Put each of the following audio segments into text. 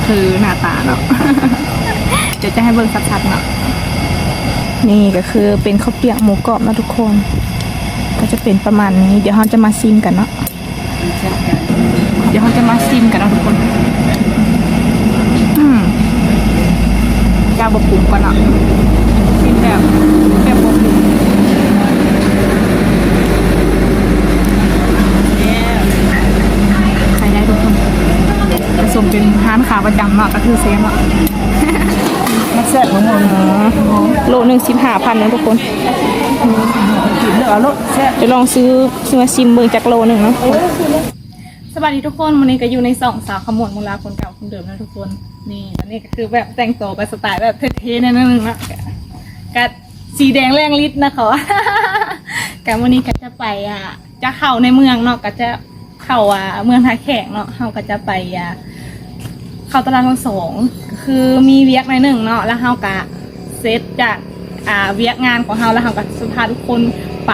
คือหน้าตาเนาะ เดี๋ยวจะให้เบิ่งชัดๆเนาะนี่ก็คือเป็นข้าวเปียกหมูกรอบนะทุกคนก็จะเป็นประมาณนี้เดี๋ยวเราจะมาซิมกันเนาะทุกคนจะบะปรุงก่อนเนาะซิมแบบบะปรุงใส่ได้ทุกคนผสมเป็นร้านขาประจำเนาะก็คือเซฟเนาะมาเสร็จทั้งหมดโลนึง15,000นะทุกคนกินเดี๋ยวเอาโลจะลองซื้อมาซิมเบอร์จากโลนึงเนาะสวัสดีทุกคนวันนี้ก็อยู่ใน2สาวขมวดมูลาคนเก่าคนเดิมนะทุกคนนี่ตอนนี้ก็คือแบบแต่งตัวแบบสไตล์แบบเท่ๆนิดนึงนะกับสีแดงแรงฤทธิ์นะคะกับวันนี้ก็จะไปจะเข้าในเมืองเนาะก็จะเข้าเมืองท่าแขกเนาะเขาก็จะไปเข้าตลาดทั้งสองคือมีเวียกในหนึ่งเนาะแล้วเขาก็เซตจากเวียกงานของเขาแล้วเขาก็สุพาทุกคนไป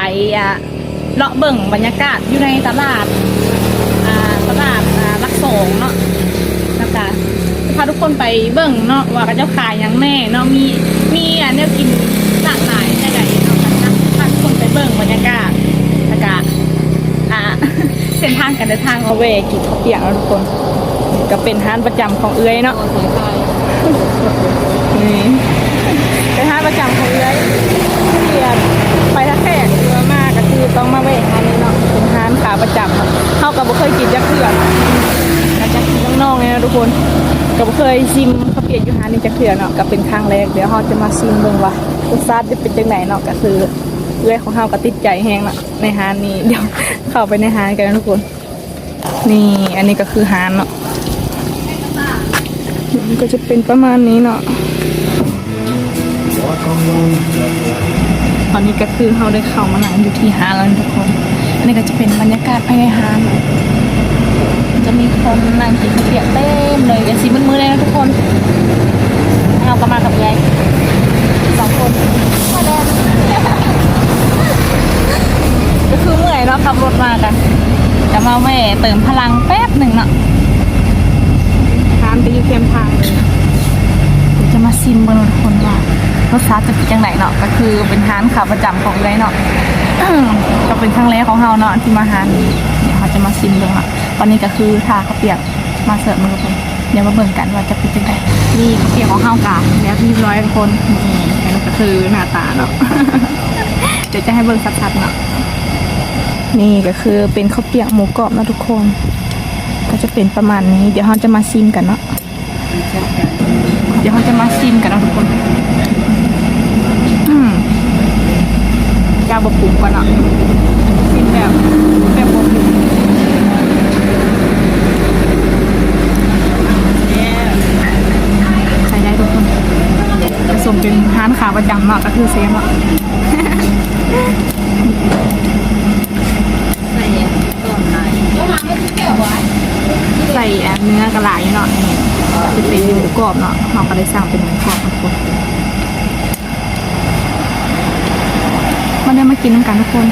เลาะเบิ่งบรรยากาศอยู่ในตลาดลักสองเนาะนะคะจะพาทุกคนไปเบิ่งเนาะว่าเขาจะขายอย่างแน่เนาะมีเนี่ยกินหลากหลายใช่ไหมเนาะนะพาทุกคนไปเบิ่งบรรยากาศนะคะเส้นทางการเดินทางเอาเวกินข้าวเปียกแล้วทุกคนก็เป็นร้านประจำของเอื้อยเนาะนี่เป็นร้านประจำของเอื้อยเรียนไปทักแขกเยอะมากก็คือต้องมาแวะร้านนี้เนาะเป็นร้านขาประจำเข้ากับบุเคยกินจักเถื่อนก็จะกินน้องๆเนี่ยนะทุกคนกับบุเคยซิมข้าวเปียกอยู่ร้านนี้จักเถื่อนเนาะก็เป็นครั้งแรกเดี๋ยวเราจะมาซิมเบิ่งว่ารสชาติจะเป็นจังไหนเนาะก็คือเอื้อยของเราก็ติดใจแห้งเนาะในร้านนี้เดี๋ยวเข้าไปในร้านกันนะทุกคนนี่อันนี้ก็คือร้านเนาะมันก็จะเป็นประมาณนี้เนาะตอนนี้ก็คือเราได้เข้ามานั่งอยู่ที่ร้านแล้วทุกคนอันนี้ก็จะเป็นบรรยากาศภายในร้านจะมีคนนั่งกินเปียกเต็มเลยกันสีมืดๆเลยนะทุกคนเราก็มากับยาย2 คนมาแล้วก็คือเมื่อยเนาะขับรถมากันจะมาแวะเติมพลังแป๊บหนึ่งเนาะร้านไปอยู่เข้มทางเลยจะมาซิมบนทุกคนว่ารสชาติจะเป็นยังไงเนาะก็คือเป็นร้านขาประจำของเลยเนาะ ก็เป็นครั้งแรกของเราเนาะที่มาร้านนี้เดี๋ยวเราจะมาซิมดูเนาะตอนนี้ก็คือทาข้าวเปียกมาเสิร์ฟมาทุกคนเดี๋ยวมาเบิ่งกันว่าจะเป็นยังไงนี่ข้าวเปียกของเรากันแล้วเรียบร้อยทุกคนนี่ก็คือหน้าตาเนาะ เดี๋ยวจะให้เบิ่งชัดๆเนาะนี่ก็คือเป็นข้าวเปียกหมูกรอบนะทุกคนก็จะเป็นประมาณนี้เดี๋ยวเราจะมาซิมกันเนาะทุกคนจะบะปรุงก่อนเนาะซิมแบบบะปรุงใส่ได้ทุกคนผสมเป็นร้านขาประจำเนาะก็คือเซฟเนาะใส่เนื้อกระไหลเนาะจะเป็นหมูกรอบเนาะเราก็ได้สั่งเป็นหมูกรอบทุกคนมาได้มากินน้ำกันทุกคน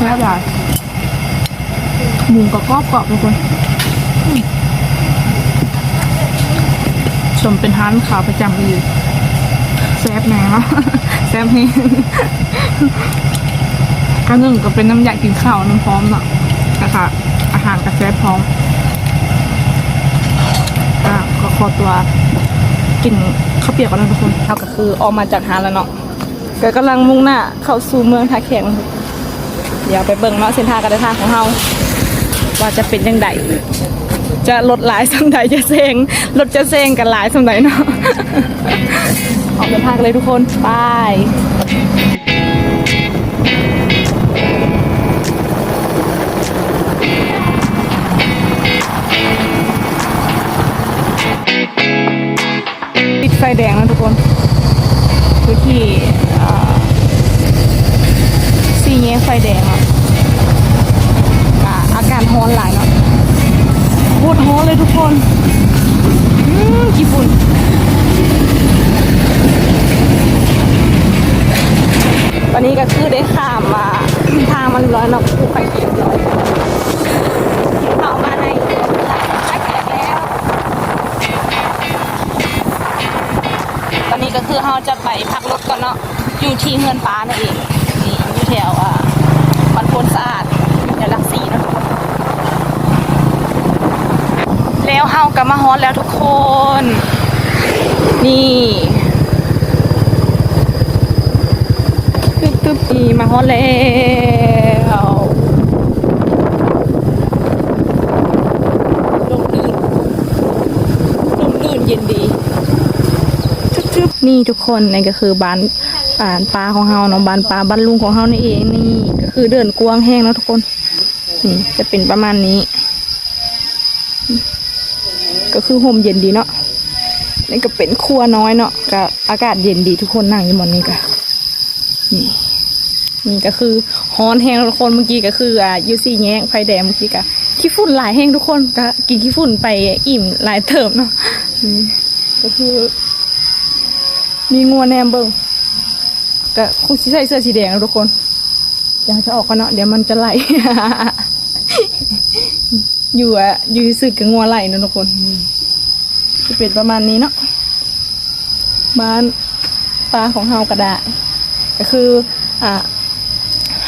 แล้วแบบหมูกรอบทุกคนชมเป็นร้านขาวประจำอยู่แซ่บแน่เนาะแซ่บนี่ก็นึ่งก็เป็นน้ำยากินข้าวน้ำพร้อมเนาะนะคะอาหารกระแซ่บพร้อมก็ขอตัวกินข้าวเปียกก่อนนะทุกคนเราก็คือออกมาจากร้านแล้วเนาะก็กำลังมุ่งหน้าเข้าสู่เมืองท่าแขกเดี๋ยวไปเบิ่งเนาะเส้นทางการเดินทางของเราว่าจะเป็นยังไงจะรถหลายสำใดจะเซงรถจะเซงกันหลายสำใดเนาะ ออกเดินทางเลยทุกคนไปติดไฟแดงแล้วทุกคนคือที่4 แยกไฟแดงเนาะอากาศร้อนหลายเนาะโคตรร้อนเลยทุกคนญี่ปุ่น ตอนนี้ก็คือได้ข้ามมาทางมันร้อยเนาะผู้ไปเก็บร้อยเข้ามาในตลาดนัดแขกแล้วตอนนี้ก็คือเราจะไปพักรถก่อนเนาะอยู่ที่เฮือนป้านั่นเองนี่อยู่แถวบ้านโพนสะอาดแถวหลักสี่นะทุกคนแล้วเฮาก็มาฮอตแล้วทุกคนนี่ตึ๊บนี่มาฮอตแล้วลมลื่นเย็นดีทึบนี่ทุกคนนี่ก็คือบ้านปลาของเฮาเนาะบ้านปลาบ้านลุงของเฮานี่เองนี่ก็คือเดินกว้างแห้งแล้วทุกคนนี่จะเป็นประมาณนี้ก็คือห่มเย็นดีเนาะนี่ก็เป็นครัวน้อยเนาะก็อากาศเย็นดีทุกคนนั่งอยู่หมดนี่ก็นี่ก็คือฮ้อนแห้งทุกคนเมื่อกี้ก็คือยูซี่แยงไฟแดงเมื่อกี้ก็ขี้ฝุ่นหลายแห้งทุกคนก็กินขี้ฝุ่นไปอิ่มหลายเติมเนาะก็คือมีงัวแนมเบิ้งก็คงใส่เสื้อสีแดงนะทุกคนเดี๋ยวจะออกกันเนาะเดี๋ยวมันจะไหล อยู่สึกกับงัวไหลนะทุกคนจะเป็นประมาณนี้เนาะบ้านปลาของเฮากระดาษก็คือ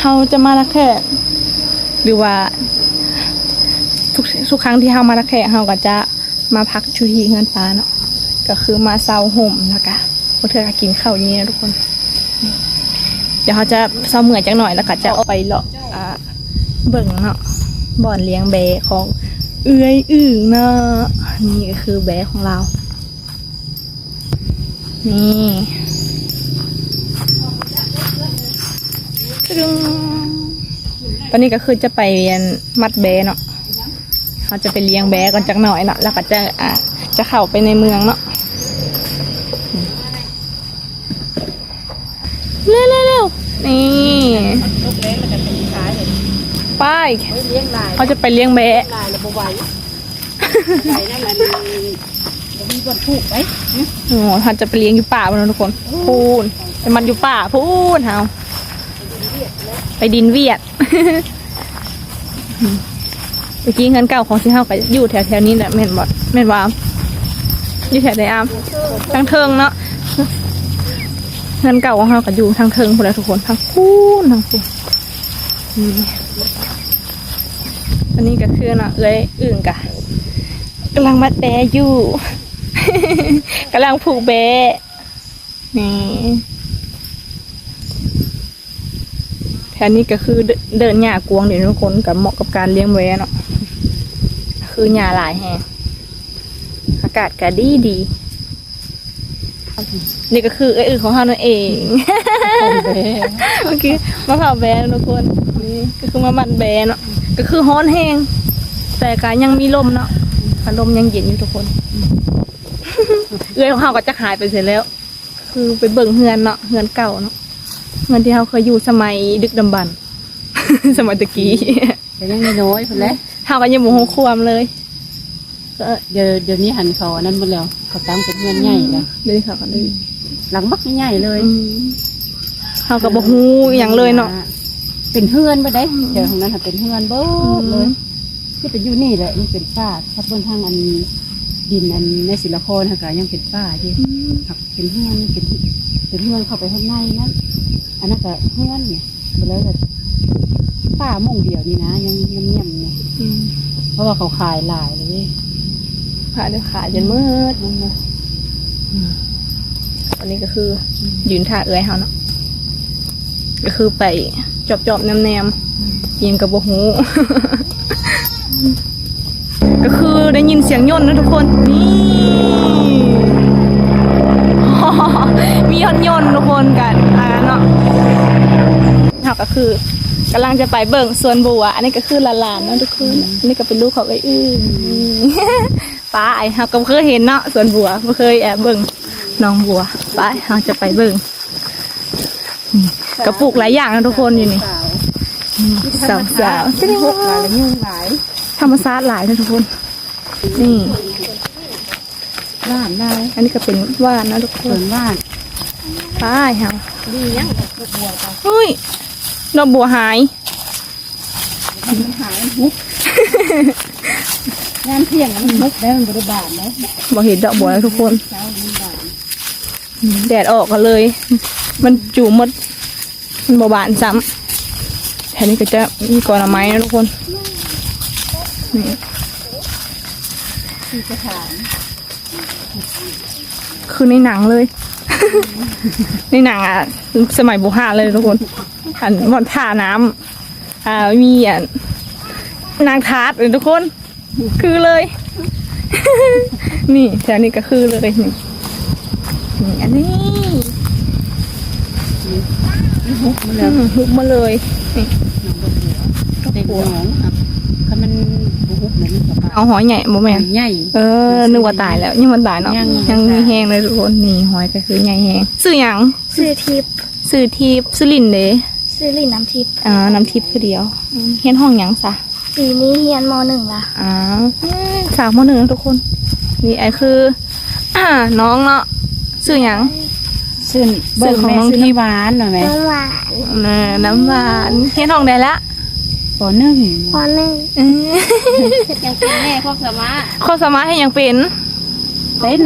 เฮาจะมาละแค่หรือว่าทุกครั้งที่เฮามาละแค่เฮาก็จะมาพักชูที่เฮือนปลาเนาะก็คือมาเซาห่มนะคะเพื่อกินข้าวอย่างนี้นะทุกคนเดี๋ยวเขาจะเซาเมื่อยจังหน่อยแล้วก็จะเอาไปเลาะเบิ่งเนาะบ่อนเลี้ยงแบะของเอื้อยอึ่งเนาะนี่ก็คือแบะของเรานี่ตอนนี้ก็คือจะไปเรียนมัดแบะเนาะเขาจะไปเลี้ยงแบะก่อนจังหน่อยเนาะแล้วก็จะเข้าไปในเมืองเนาะเร็วนี่ไปเขาจะไปเลี้ยงแบะโอ้เขาจะไปเลี้ยงอยู่ป่านะทุกคนพูนแต่มันอยู่ป่าพูนเฮาไปดินเวียดเมื่อกี้เงินเก่าของที่เฮาก็อยู่แถวนี้แหละแม่นบอดแม่นวามอยู่แถวไหนอามทางเทิงเนาะเงินเก่าของเฮาก็อยู่ทางเทิงหมดแล้วทุกคนทางพูนอันนี้ก็คือเนาะอึ่งกะกำลังมัดแบอยู่ กำลังผูกแบนี่แถวนี้ก็คือเดินหญ้ากวงเดี๋ยวทุกคนกับเหมาะกับการเลี้ยงแบเนาะคือหญ้าหลายแฮงอากาศก็ดีนี่ก็คืออึ่งของเรานั่นเองเมื่อกี้มาเผาแบทุกคนนี่ก็คือมาบันแบเนาะก็คือฮ้อนแห้งแต่ก็ยังมีลมเนาะลมยังเย็นอยู่ทุกคนของเราก็จะหายไปเสร็จแล้วคือไปเบิ่งเฮือนเนาะเฮือนเก่าเนาะเฮือนที่เราเคยอยู่สมัยดึกดำบรรพ์ สมัยตะกี้แต่ยังน้อยคนแล้วเราก็ยังหมู่ของความเลยเดี๋ยวนี้หันเขาอันนั้นหมดแล้วเขาตั้งเป็นเฮือนใหญ่แล้วเลยค่ะกันเลยหลังบักใหญ่เลยเราก็บอกฮู้อย่างเลยเนาะเป็นเฮือนไปได้เดี๋ยวของนั้นเป็นเฮือนเบิ้ลเลยที่เป็นอยู่นี่แหละมันเป็นป่าถ้าบนทางอันดินอันในศิลปนค่ะยังเป็นป่าที่เป็นเฮือนเป็นเฮือนเข้าไปข้างในนั้นอันนั้นก็เฮือนเนี่ยไปแล้วแบบป่าม่งเดียวนี่นะยังเงียบๆเนี่ยเพราะว่าเขาขายหลายเลยขายเดี๋ยวขายจนมืดอันนี้ก็คือยืนท่าเอื้อยเขาเนาะก็คือไปจอบแนมยิงกับบหูก็คือได้ยินเสียงย่นนะทุกคนนี่มีย่นทุกคนกันเนาะเขาก็คือกำลังจะไปเบิ่งสวนบัวอันนี้ก็คือหลานๆนะทุกคนอันนี้ก็เป็นลูกเขาไอ้อื้อป้าเขาก็เคยเห็นเนาะสวนบัวไม่เคยแอบเบิ่งน้องบัวป้าเขาจะไปเบิ่งกระปุกหลายอย่างนะทุกคนอยู่นี่สาวเป็นพวกหลายยุ่งหลายธรรมชาติหลายนะทุกคนนี่ว่านได้อันนี้ก็เป็นว่านนะทุกคนว่านป้ายค่ะ ดียังดอกบัวไป เฮ้ยดอกบัวหาย มันหายมันมุกงานเที่ยงมันมุกได้มันบริบาลแล้ว บ่เห็นดอกบัวแล้วทุกคน เช้ามันบาน แดดออกกันเลย มันจูหมดมันบ่บานซ้ำแถวนี้ก็จะมีกอหน่อไม้นะทุกคนนี่ ที่จะถาม คือในหนังเลย ในหนังอ่ะสมัยโบราณเลยทุกคนอันบอนท่าน้ำมีนางทาสเลยทุกคน คือเลย นี่แถวนี้ก็คือเลยนี่อันนี้ มุกมันแล้ว ฮุบมาเลยนี่ เต็มหนองครับถ้ามันมุกเนี่ยมันจะบาน เอาหอยใหญ่บ่แม่น ใหญ่ นึกว่าตายแล้วยังมันตายเนาะ ยัง ยังมีแห้งเลยทุกคนนี่หอยก็คือใหญ่แห้งซื้อหยัง ซื้อทิพย์ ซื้อทิพย์ซื้อลินเด้ ซื้อลินน้ำทิพย์ น้ำทิพย์คือเดียวเฮียนห้องหยังซะ ปีนี้เฮียนมหนึ่งละ สาวมหนึ่งนะทุกคน นี่ไอ้คือ น้องเนาะซื้อหยัง ซึ่ง ซื้อของน้องทิพย์ หวานหน่อยไหม น้ำหวาน น้ำหวานเฮียนห้องได้ละ ปอนึ่ง มหนึ่ง ยังเป็นแม่ครอบสมา ข้อสามารถให้หยังเป็น เต้น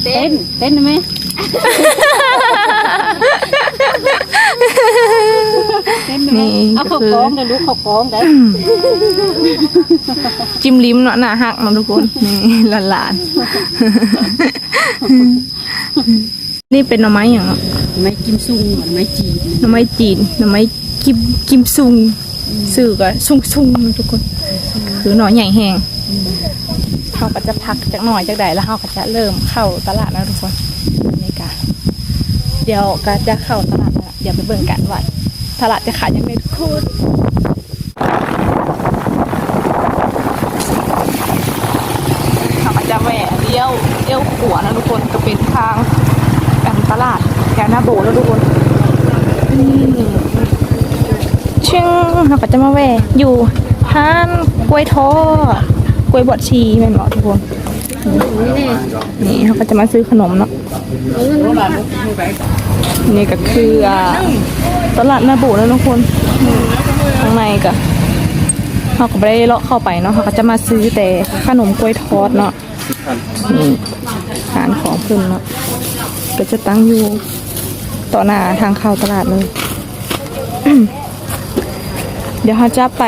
เต้นไหมเต้นไหม นี่ เอา ก็ ข้าว คื ก อ องเดี๋ยวดูข้าวกองได้ จิ้มลิ้มเนาะหน้าหักเนาะทุกคนนี่หลานๆนี่เป็นหน่อไม้อย่างเนาะ ไม้กิมซุงเหมือนไม้จีน หน่อไม้จีนหน่อไม้กิมซุงสื่อก็ซุงๆทุกคน คือหน่อใหญ่แห้งเขาก็จะพักจากหน่อยจากใดแล้วเขาก็จะเริ่มเข้าตลาดแล้วทุกคนนี่กะเดี๋ยวก็จะเข้าตลาดแล้วเดี๋ยวไปเบิ่งกันว่าตลาดจะขายยังไงทุกคนเขาก็จะแหวะเลี้ยวขวานะทุกคนก็เป็นทางกันตลาดแถวหน้าโบแล้วทุกคนชึ่งเขาก็จะมาแหวะอยู่ห้านกล้วยทอดกล้วยบดชีแม่นบอกทุกคนนี่เขาก็จะมาซื้อขนมเนาะนี่ก็คือตลาดหน้าโบแล้วทุกคนข้างในก็เขาก็ไม่ได้เลาะเข้าไปเนาะเขาก็จะมาซื้อแต่ขนมกล้วยทอดเนาะนี่ร้านของเพิ่นเนาะก็จะตั้งอยู่ต่อหน้าทางเข้าตลาดเลย เดี๋ยวเขาจะไป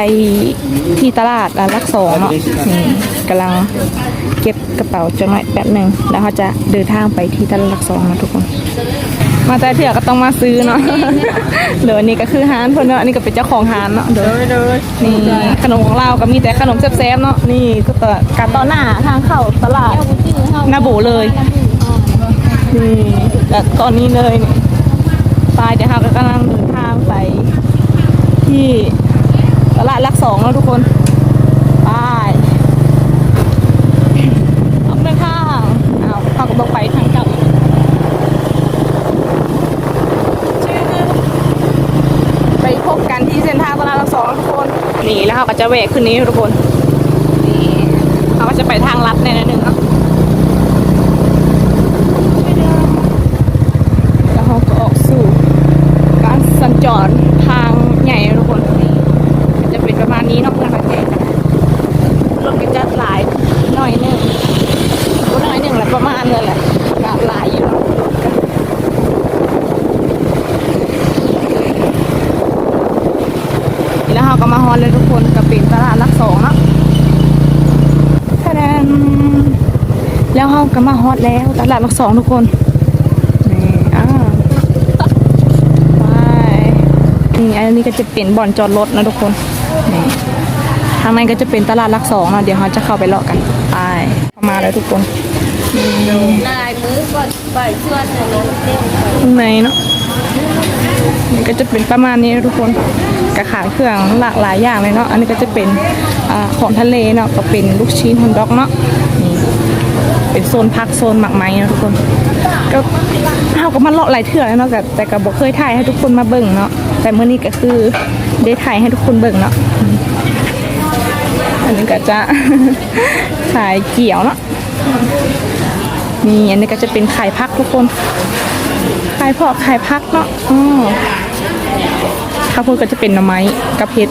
ที่ตลาดลักสองเนาะนี่กำลังเก็บกระเป๋าจังหน่อยแป๊บหนึ่งแล้วเขาจะเดินทางไปที่ตลาดลักสองนะทุกคน มาแต่เถื่อก็ต้องมาซื้อเนาะ เดี๋ยวนี่ก็คือร้านเพิ่นเนาะนี่ก็เป็นเจ้าของร้านเนาะเดี๋ยวนี่ขนมของเราก็มีแต่ขนมแซ่บๆเนาะนี่ก็ต่อการต่อหน้าทางเข้าตลาดหน้าโบเลยนี่แต่ตอนนี้เลยนี่ไปเดี๋ยวเราก็กำลังเดินทางไปที่ตลาดลักสองแล้วทุกคนไปออกเดินทางเขาก็บอกไปทางเก่าอีกไปพบกันที่เส้นทางตลาดลักสองทุกคนนี่แล้วเขาก็จะแหวกขึ้นนี้ทุกคนนี่เขาก็จะไปทางลัดในนั้นหนึ่งเนาะแล้วเขาก็ออกสู่การสัญจรทางใหญ่ทุกคนจะเป็นประมาณนี้เนาะนะคะเจ๊รถก็จะหลายหน่อยหนึ่งแหละประมาณเลยแหละก็หลายอยู่แล้วเราก็มาฮอนเลยทุกคนกับเป็นตลาดลักสองเนาะคะแนนแล้วเราก็มาฮอตแล้วตลาดลักสองทุกคนนี่นี่อันนี้ก็จะเป็นบ่อนจอดรถนะทุกคนนี่ทางในก็จะเป็นตลาดลักสองเนาะเดี๋ยวเราจะเข้าไปเลาะกันไปมาแล้วทุกคน ลายมือก่อนปล่อยชวนเลยเร็ว ข้างในเนาะนี่ก็จะเป็นประมาณนี้นะทุกคนกระขายเครื่องหลากหลายอย่างเลยเนาะอันนี้ก็จะเป็นของทะเลเนาะก็เป็นลูกชิ้นฮอทดอกเนาะนี่เป็นโซนพักโซนหมักไม้นะทุกคนก็เราก็มาเลาะหลายเถื่อแล้วเนาะแต่ก็บอกเคยถ่ายให้ทุกคนมาเบิ่งเนาะแต่เมื่อนี้ก็คือได้ถ่ายให้ทุกคนเบิ่งเนาะอันนี้ก็จะ ขายเกี่ยวเนาะนี่อันนี้ก็จะเป็นไข่พักทุกคนไข่ ายพอกขายพักเนาะข้าวโพดก็จะเป็นหน่อไม้กับเห็ด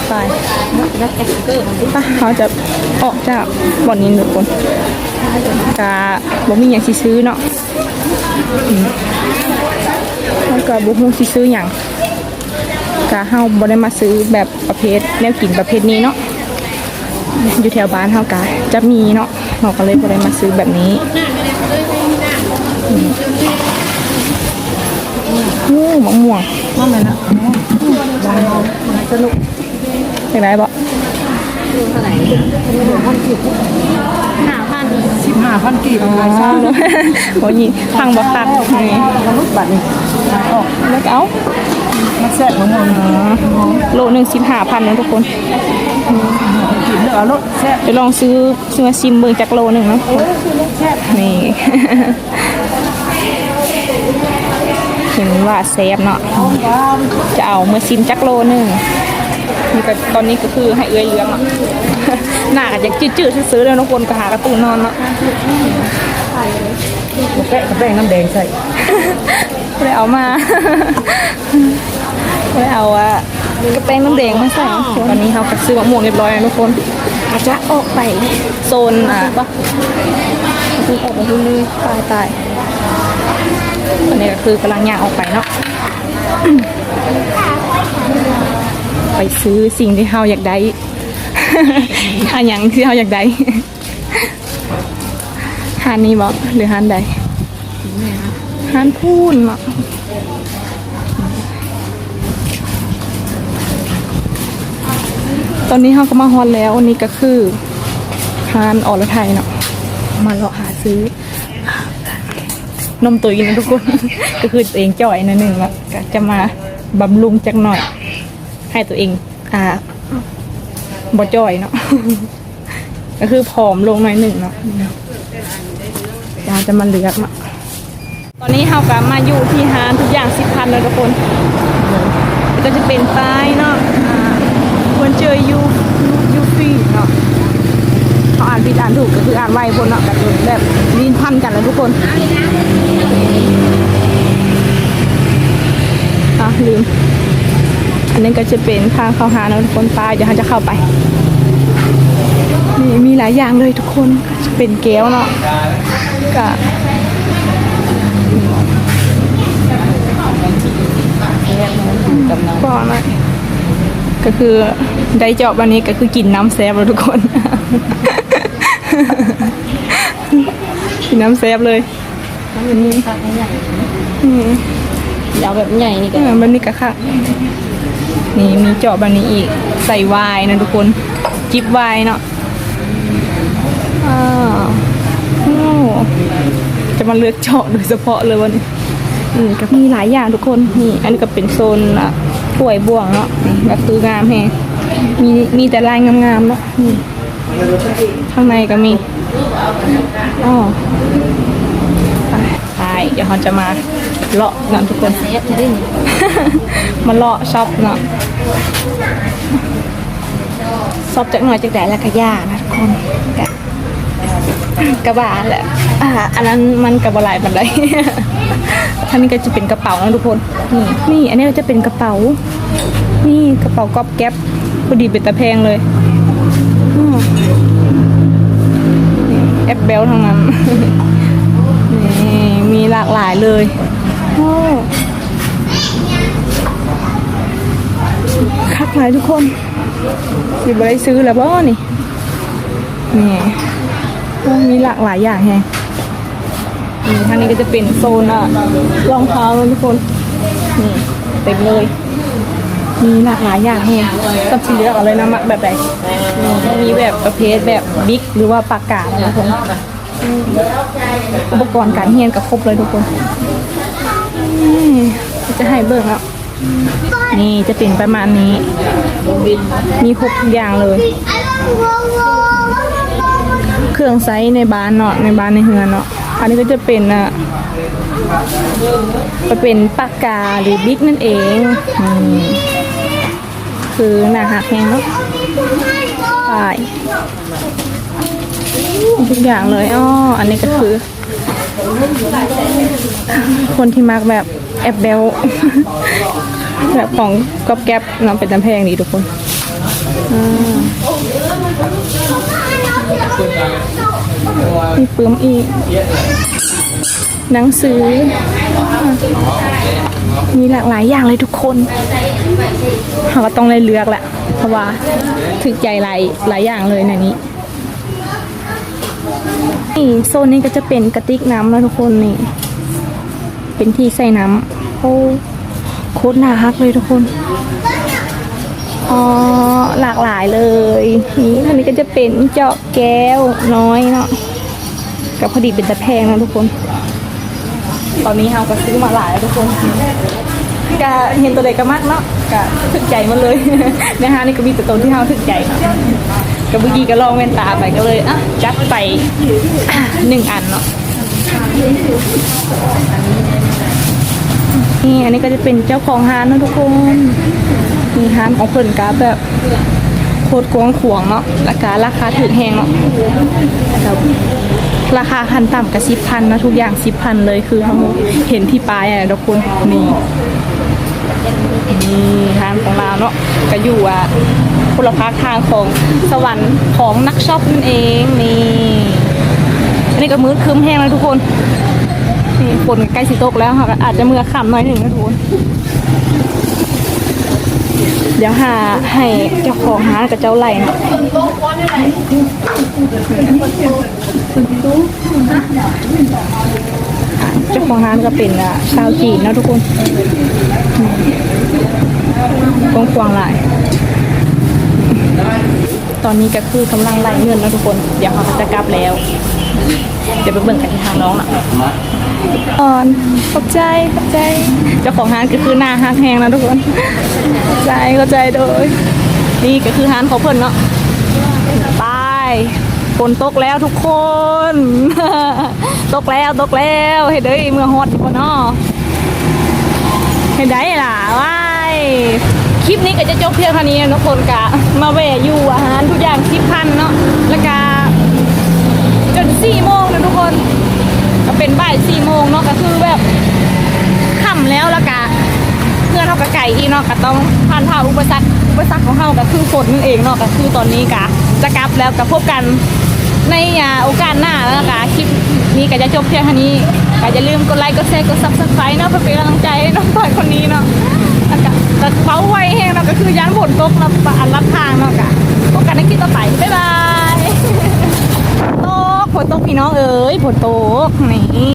ไปเขาจะออกจากบ่อนนี้ทุกคนกะบ่มีอย่างสิซื้อเนาะแล้วก็บ่ฮู้สิซื้อหยังกะเฮาบ่ได้มาซื้อแบบประเภทแนวกินประเภทนี้เนาะอยู่แถวบ้านเฮากะจะมีเนาะเราก็เลยบ่ได้มาซื้อแบบนี้มะม่วงว่ามันนะสนุกอย่างไรบ่เท่าไหร่15,000กีบเลยซ่าเลยโอ้ยพังบ่คักนี่มนุษย์บัดนี่ออกแล้วเอามาแซ่บมะม่วงโลนึง15,000นะทุกคนกินเด้อโลแซ่บจะลองซื้อมาชิมเบิ่งจักโลนึงเนาะนี่เห็นว่าแซ่บเนาะจะเอามาชิมจักโลนึงนี่ก็ตอนนี้ก็คือให้เอื้อยเลี้ยงอ่ะหน้าก็จะจืดๆซื้อแล้วทุกคนก็หากระตูนอนเนาะแป้งน้ำแดงใส่เลยเอามาเลยเอากระแป้งน้ำแดงมาใส่ตอนนี้เขาก็ซื้อมะม่วงเรียบร้อยแล้วทุกคนอาจจะออกไปโซนคือออกไปดูเลยตายตอนนี้ก็คือกำลังย่างออกไปเนาะไปซื้อสิ่งที่เราอยากได้หาอย่างที่เราอยากได้หานนี้บอกหรือหานใดหานพูนเนาะตอนนี้เราก็มาฮอนแล้ววันนี้ก็คือหานอรไทยเนาะมาเลาะหาซื้อนมตัวอีกนะทุกคน ก็คือตัวเองจ่อยนะหนึ่งแล้วก็จะมาบำรุงจักหน่อยให้ตัวเองบ่จ่อยเนาะ ก็คือผอมลงหน่อยหนึ่งเนาะอยากจะมาเลือกเนาะตอนนี้เราก็มาอยู่ที่ฮานทุกอย่าง10,000เลยทุกคนก็จะเป็นป้ายเนาะควรเจอยูฟีเนาะเขาอ่านผิดอ่านถูกก็คืออ่านไวบนเนาะกันแบบลิ้นพันกันแล้วทุกคนลืมอันนี้ก็จะเป็นทางเข้าหาเนาะทุกคนป้ายเดี๋ยวเราจะเข้าไปนี่มีหลายอย่างเลยทุกคนจะเป็นแก้วเนาะก็ก่อนเลยก็คือได้เจาะวันนี้ก็คือกินน้ำแซ่บแล้วทุกคน กินน้ำแซ่บเลยยาวแบบใหญ่นี่ก็แบบนี้ก็ค่ะนี่มีเจาะแบบนี้อีกใส่ไวน์นะทุกคนจิบไวน์เนาะจะมาเลือกเจาะโดยเฉพาะเลยวันนี้ก็มีหลายอย่างทุกคนนี่อันนี้ก็เป็นโซนป่วยบ่วงเนาะนี่ก็คืองามแฮงมีแต่ลายงามๆเนาะข้างในก็มีไปเดี๋ยวเราจะมาเลาะกันทุกคน มาเลาะช็อปเนาะช็อปจากหน่อยจากแต่ละกระยานะทุกคนกระบาแหละอันนั้นมันกระบาลายบันไดท่านี้ก็จะเป็นกระเป๋านะทุกคนนี่อันนี้ก็จะเป็นกระเป๋านี่กระเป๋าก๊อบแก๊ปพอดีเป็นตะแพงเลยแอปเบลทั้งนั้นนี่มีหลากหลายเลยคักหลายทุกคนสิบได้ซื้อแล้วบ่นี่มีหลากหลายอย่างแฮงทางนี้ก็จะเป็นโซนรองเท้าทุกคนนี่เต็มเลยมีหลากหลายอย่างแฮงต้องซื้อเลือกเอาเลยนะมักแบบไหนมีแบบประเภทแบบบิ๊กหรือว่าปากกาทุกคนอุปกรณ์การเรียนกับครบเลยทุกคนจะให้เบิกแล้วนี่จะเป็นประมาณนี้มีครบทุกอย่างเลยเครื่องไซส์ในบ้านเนาะในบ้านในเฮือนเนาะอันนี้ก็จะเป็นเป็นปากกาหรือบิ๊กนั่นเองคือหน้าหักแห้งเนาะไปทุกอย่างเลยอันนี้ก็คือ คนที่มักแบบแอบเบล แบบของกอบแก๊บนำเป็นตำแพงดีทุกคนมีปื้มอีกหนังสือมีหลากหลายอย่างเลยทุกคนเราก็ต้องเลยเลือกแหละเพราะว่าถึกใจหลายอย่างเลยในนี้นี่โซนนี้ก็จะเป็นกระติกน้ำแล้วทุกคนนี่เป็นที่ใส่น้ำโอ้โคตรน่ารักเลยทุกคนอ๋อหลากหลายเลยนี่อันนี้ก็จะเป็นเจาะแก้วน้อยเนาะกับพอดีเป็นตะแพงนะทุกคนตอนนี้เราก็ซื้อมาหลายแล้วทุกคนกะเห็นตัวใดก็มากเนาะกะถึกใจมันเลย นะคะนี่ก็มีแต่ตัวที่เราถึกใจเนาะกับเมื่อกี้ก็ลองแว่นตาไปก็เลยอ่ะจัดไป 1 อันเนาะนี่อันนี้ก็จะเป็นเจ้าของร้านนะทุกคนมีร้านของเพิ่นกะแบบโคตรกว้างขวางเนาะราคาถึกแหงเนาะราคาขั้นต่ำกับ10,000นะทุกอย่าง10,000เลยคือทั้งหมดเห็นที่ปลายอ่ะทุกคนนี่ร้านของเราเนาะก็อยู่พลภาคทางของสวรรค์ของนักช็อปนั่นเองนี่อันนี้ก็มืดครึ้มแห้งแล้วทุกคนนี่ฝนใกล้สิตกแล้วค่ะอาจจะมือค่ำหน่อยหนึ่งนะทุกคนเดี๋ยวหาให้เจ้าของร้านกับเจ้าไหลเนาะเจ้าของร้านก็เป็นชาวจีนนะทุกคนกว้างๆหลายตอนนี้ก็คือกำลังไล่เงินนะทุกคนเดี๋ยวเขาจะกลับแล้วเดี๋ยวไปเบิ่งกันที่ทางน้องน่ะขอบใจเจ้าของร้านก็คือหน้าฮักแหงนะทุกคนเข้าใจโดยนี่ก็คือร้านเขาเพิ่นเนาะไปฝนตกแล้วทุกคน ตกแล้วเฮ็ดเด้ยเมื่อฮอดบ่เนาะเฮ็ดได้ล่ะว้ายคลิปนี้ก็จะจบเพียงเท่านี้ทุกคนกะมาแวะอยู่อาหารทุกอย่าง10,000เนาะแล้วก็จน4 โมงนะทุกคนก็เป็นบ่าย4 โมงเนาะก็คือแบบค่ำแล้วก็เพื่อนเขาก็ไก่อีเนาะก็ต้องผ่านผ่าอุปสรรคของเขาก็คือฝนนั่นเองเนาะก็คือตอนนี้กะจะกลับแล้วก็พบกันในโอกาสหน้าแล้วก็คลิปนี้ก็จะจบเพียงเท่านี้ก็อย่าลืมกดไลค์กดแชร์กด Subscribe เนาะเพื่อเป็นกำลังใจให้น้องพลอยคนนี้เนาะแต่เป้าไว้แห้งเนาะก็คืย้านฝนตกรับทางเนาะกะพบกันในคลิปต่อไปบ๊ายบายฝนตกพี่น้องเอ๋ยฝนตกนี่